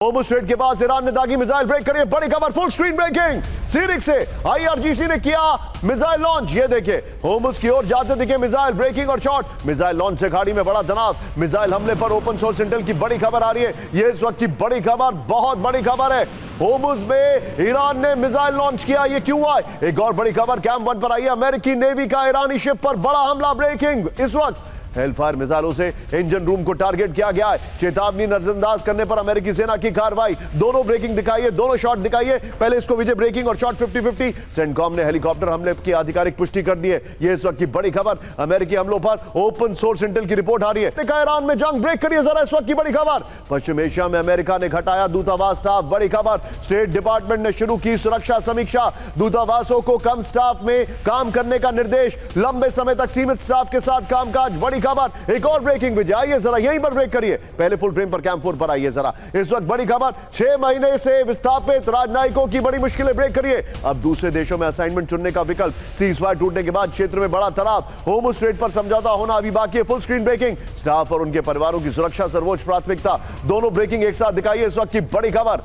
Hormuz straight के पास Iran ने दागी मिसाइल ब्रेक करी। बड़ी खबर, फुल स्क्रीन ब्रेकिंग। सीरिक से आईआरजीसी ने किया मिसाइल लॉन्च। ये देखिए, होर्मुज़ की ओर जाते दिखे मिसाइल, ब्रेकिंग और शॉट। मिसाइल लॉन्च से खाड़ी में बड़ा तनाव। मिसाइल हमले पर ओपन सोर्स इंटेल की बड़ी खबर आ रही है। ये इस वक्त की बड़ी खबर, बहुत बड़ी खबर है। होर्मुज़ में ईरान ने मिसाइल लॉन्च किया। ये क्यों हुआ? एक और बड़ी खबर कैंप 1 पर आई है। अमेरिकी नेवी का ईरानी शिप पर बड़ा हमला, ब्रेकिंग। इस वक्त हेलफायर मिसाइलों से इंजन रूम को टारगेट किया गया है। चेतावनी नजरअंदाज करने पर अमेरिकी सेना की कार्रवाई। दोनों ब्रेकिंग दिखाइए, दोनों शॉट दिखाइए। पहले इसको विजय ब्रेकिंग और शॉट 50-50। सेंटकॉम ने हेलीकॉप्टर हमले की आधिकारिक पुष्टि कर दी है। यह इस वक्त की बड़ी खबर। अमेरिकी हमलों पर ओपन सोर्स इंटेल की रिपोर्ट आ रही है। ईरान में जंग, ब्रेक करिए जरा इस वक्त की बड़ी खबर। पश्चिम एशिया में अमेरिका ने घटाया दूतावास स्टाफ, बड़ी खबर। स्टेट डिपार्टमेंट ने शुरू की सुरक्षा समीक्षा। दूतावासों को कम स्टाफ में काम करने का निर्देश। लंबे समय तक सीमित स्टाफ के साथ कामकाज, बड़ी खबर। एक और ब्रेकिंग विजय, आइए जरा यहीं पर ब्रेक करिए। पहले फुल फ्रेम पर कैंप 4 पर आइए जरा। इस वक्त बड़ी खबर, 6 महीने से विस्थापित राजनयिकों की बड़ी मुश्किलें, ब्रेक करिए। अब दूसरे देशों में असाइनमेंट चुनने का विकल्प। सीज़फायर टूटने के बाद क्षेत्र में बड़ा तनाव। होर्मुज़ स्ट्रेट पर समझौता होना अभी बाकी है। Full screen breaking. स्टाफ और उनके परिवारों की सुरक्षा सर्वोच्च प्राथमिकता। दोनों ब्रेकिंग एक साथ दिखाइए इस वक्त की बड़ी खबर।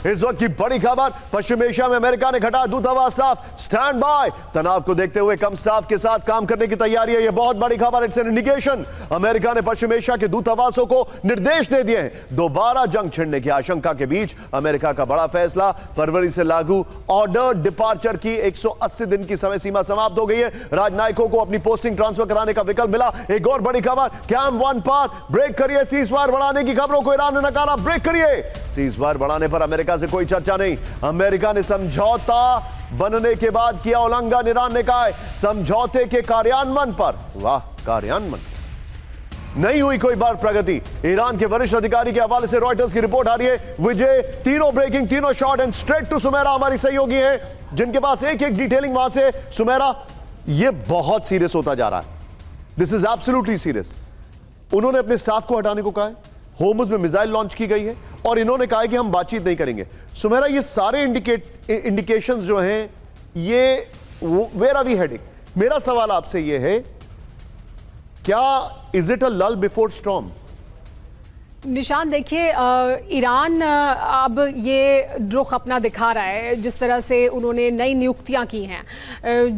इस वक्त की बड़ी खबर, पश्चिम एशिया में अमेरिका ने घटाया दूतावास स्टाफ। Stand by. तनाव को देखते हुए कम स्टाफ के साथ काम करने की तैयारी है। यह बहुत बड़ी खबर। It's an indication. अमेरिका ने पश्चिम एशिया के दूतावासों को निर्देश दे दिए हैं। दोबारा जंग छिड़ने की आशंका के बीच अमेरिका का बड़ा फैसला। फरवरी से लागू ऑर्डर डिपार्चर की 180 दिन की समय सीमा समाप्त हो गई है। राजनयिकों को अपनी पोस्टिंग ट्रांसफर कराने का विकल्प मिला। एक और बड़ी खबर, कैंप 1 पर ब्रेक करिए। सीज़फायर बढ़ाने की खबरों को ईरान ने नकारा, ब्रेक करिए। सीज़फायर बढ़ाने पर अमेरिका से कोई चर्चा नहीं। अमेरिका ने समझौता बनने के बाद किया उल्लंघन। ईरान ने कहा है समझौते के कार्यान्वयन पर, वाह, कार्यान्वयन नहीं हुई कोई बार प्रगति। ईरान के वरिष्ठ अधिकारी के हवाले से रॉयटर्स की रिपोर्ट आ रही है। विजय, तीनों ब्रेकिंग, तीनों shot and straight to Sumera हमारी सहयोगी है, जिनके पास एक एक डिटेलिंग वहां से। सुमेरा, यह बहुत सीरियस होता जा रहा है। This is absolutely serious. उन्होंने अपने स्टाफ को हटाने को कहा है। होर्मुज़ में मिसाइल लॉन्च की गई है और इन्होंने कहा है कि हम बातचीत नहीं करेंगे। सुमेरा, ये सारे इंडिकेशंस जो हैं, ये वेयर आर वी हेडिंग? मेरा सवाल आपसे ये है, क्या इज इट अ लल बिफोर स्टॉर्म? निशान, देखिए, ईरान अब ये रुख अपना दिखा रहा है। जिस तरह से उन्होंने नई नियुक्तियां की हैं,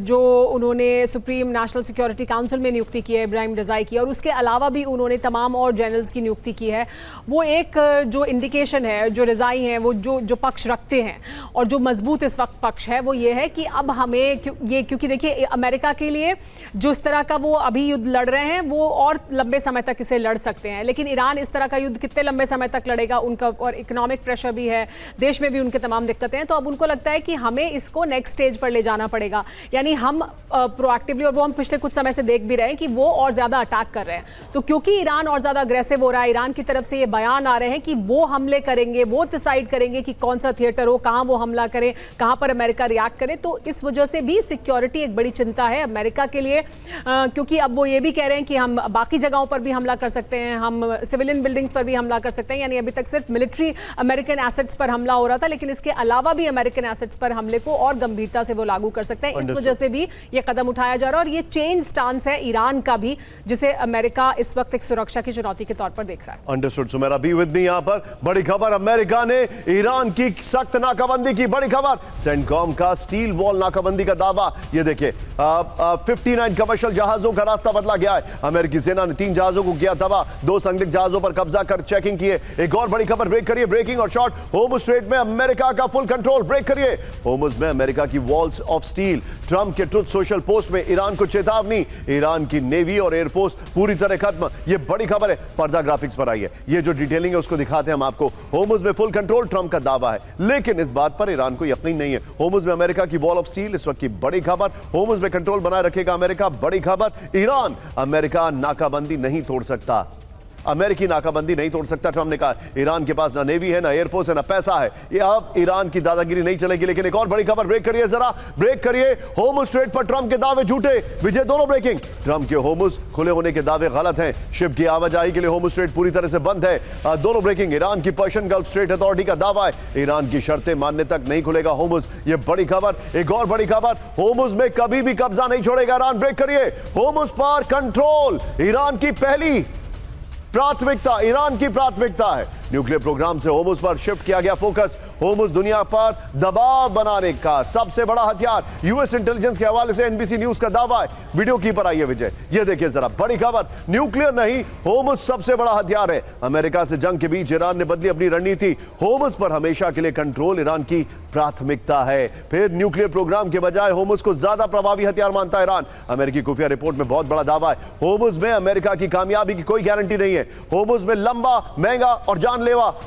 जो उन्होंने सुप्रीम नेशनल सिक्योरिटी काउंसिल में नियुक्ति की है इब्राहिम रज़ाई की, और उसके अलावा भी उन्होंने तमाम और जनरल्स की नियुक्ति की है। वो एक जो इंडिकेशन है, जो रज़ाई हैं वो जो पक्ष रखते हैं और जो मजबूत इस वक्त पक्ष है, वो ये है कि अब हमें ये, क्योंकि देखिए अमेरिका के लिए जो इस तरह का वो अभी युद्ध लड़ रहे हैं, वो और लंबे समय तक इसे लड़ सकते हैं। लेकिन ईरान इस तरह का युद्ध कितने लंबे समय तक लड़ेगा, उनका और इकोनॉमिक प्रेशर भी है, देश में भी उनके तमाम दिक्कतें हैं। तो अब उनको लगता है कि हमें इसको नेक्स्ट स्टेज पर ले जाना पड़ेगा। यानी हम प्रोएक्टिवली, और वो हम पिछले कुछ समय से देख भी रहे हैं कि वो और ज्यादा अटैक कर रहे हैं। तो क्योंकि ईरान और ज्यादा अग्रेसिव हो रहा है, ईरान की तरफ से ये बयान आ रहे हैं कि वो हमले करेंगे, वो डिसाइड करेंगे कि कौन सा थिएटर हो, कहां वो हमला करें, कहां पर अमेरिका रिएक्ट करे। तो इस वजह से भी सिक्योरिटी एक बड़ी चिंता है अमेरिका के लिए, क्योंकि अब वो ये भी कह रहे हैं कि हम बाकी जगहों पर भी हमला कर सकते हैं, हम सिविलियन बिल्डिंग्स पर भी हमला कर सकते हैं। यानी अभी तक सिर्फ मिलिट्री अमेरिकन एसेट्स पर हमला हो रहा था, लेकिन इसके अलावा भी अमेरिकन एसेट्स पर हमले को और गंभीरता से वो लागू कर सकते हैं। इस वजह से भी ये कदम उठाया जा रहा है और ये चेंज स्टांस है ईरान का भी, जिसे अमेरिका इस वक्त एक सुरक्षा की चुनौती के तौर पर देख रहा है। Understood Sumera, be with me. यहां पर बड़ी खबर, अमेरिका ने ईरान की सख्त नाकाबंदी की, बड़ी खबर। सेंटकॉम का स्टील वॉल नाकाबंदी का दावा। ये देखिए, 59 कमर्शियल जहाजों का रास्ता बदला गया है। अमेरिकी सेना ने 3 जहाजों को किया तबाह, 2 संदिग्ध जहाजों पर कब्जा कर चेकिंग किए। एक और बड़ी खबर, ब्रेक करिए, ब्रेकिंग और शॉट। होर्मुज़ स्ट्रेट में अमेरिका का फुल कंट्रोल, ब्रेक करिए। होर्मुज़ में अमेरिका की वॉल्स ऑफ स्टील। ट्रंप के ट्रुथ सोशल पोस्ट में ईरान को चेतावनी। ईरान की नेवी और एयरफोर्स पूरी तरह खत्म। यह बड़ी खबर है। पर्दा ग्राफिक्स पर आई है, ये जो डिटेलिंग है उसको दिखाते हैं हम आपको। होर्मुज़ में फुल कंट्रोल, ट्रंप का दावा है, लेकिन इस बात पर ईरान को यकीन नहीं है। होर्मुज़ में अमेरिका की वॉल ऑफ स्टील इस वक्त की बड़ी खबर। होर्मुज़ में कंट्रोल बनाए रखेगा अमेरिका, बड़ी खबर। ईरान, अमेरिका नाकाबंदी नहीं तोड़ सकता। अमेरिकी नाकाबंदी नहीं तोड़ सकता, ट्रंप ने कहा। ईरान के पास ना नेवी है, ना एयरफोर्स है, ना पैसा है। ये अब ईरान की दादागिरी नहीं चलेगी। लेकिन एक और बड़ी खबर, ब्रेक करिए जरा, ब्रेक करिए। होर्मुज स्ट्रेट पर ट्रंप के दावे झूठे, विजय दोनों ब्रेकिंग। ट्रंप के होर्मुज खुले होने के दावे गलत हैं। शिप की आवाजाही के लिए होर्मुज स्ट्रेट पूरी तरह से बंद है। दोनों ब्रेकिंग। ईरान की पर्शियन गल्फ स्ट्रेट अथॉरिटी का दावा है ईरान की शर्तें मानने तक नहीं खुलेगा होर्मुज। ये बड़ी खबर। एक और बड़ी खबर, होर्मुज में कभी भी कब्जा नहीं छोड़ेगा ईरान। ब्रेक करिए। होर्मुज पर कंट्रोल ईरान की पहली प्राथमिकता, ईरान की प्राथमिकता है। न्यूक्लियर प्रोग्राम से होर्मुज पर शिफ्ट किया गया फोकस। होर्मुज दुनिया पर दबाव बनाने का सबसे बड़ा हथियार, यूएस इंटेलिजेंस के हवाले से एनबीसी न्यूज का दावा है। वीडियो की पर आइए विजय, ये देखिए जरा, बड़ी खबर। न्यूक्लियर नहीं, होर्मुज सबसे बड़ा हथियार है। अमेरिका से जंग के बीच ईरान ने बदली अपनी रणनीति। होर्मुज पर हमेशा के लिए कंट्रोल ईरान की प्राथमिकता है। फिर न्यूक्लियर प्रोग्राम के बजाय होर्मुज को ज्यादा प्रभावी हथियार मानता है ईरान। अमेरिकी खुफिया रिपोर्ट में बहुत बड़ा दावा है, होर्मुज में अमेरिका की कामयाबी की कोई गारंटी नहीं है। होर्मुज में लंबा, महंगा और जानलेवा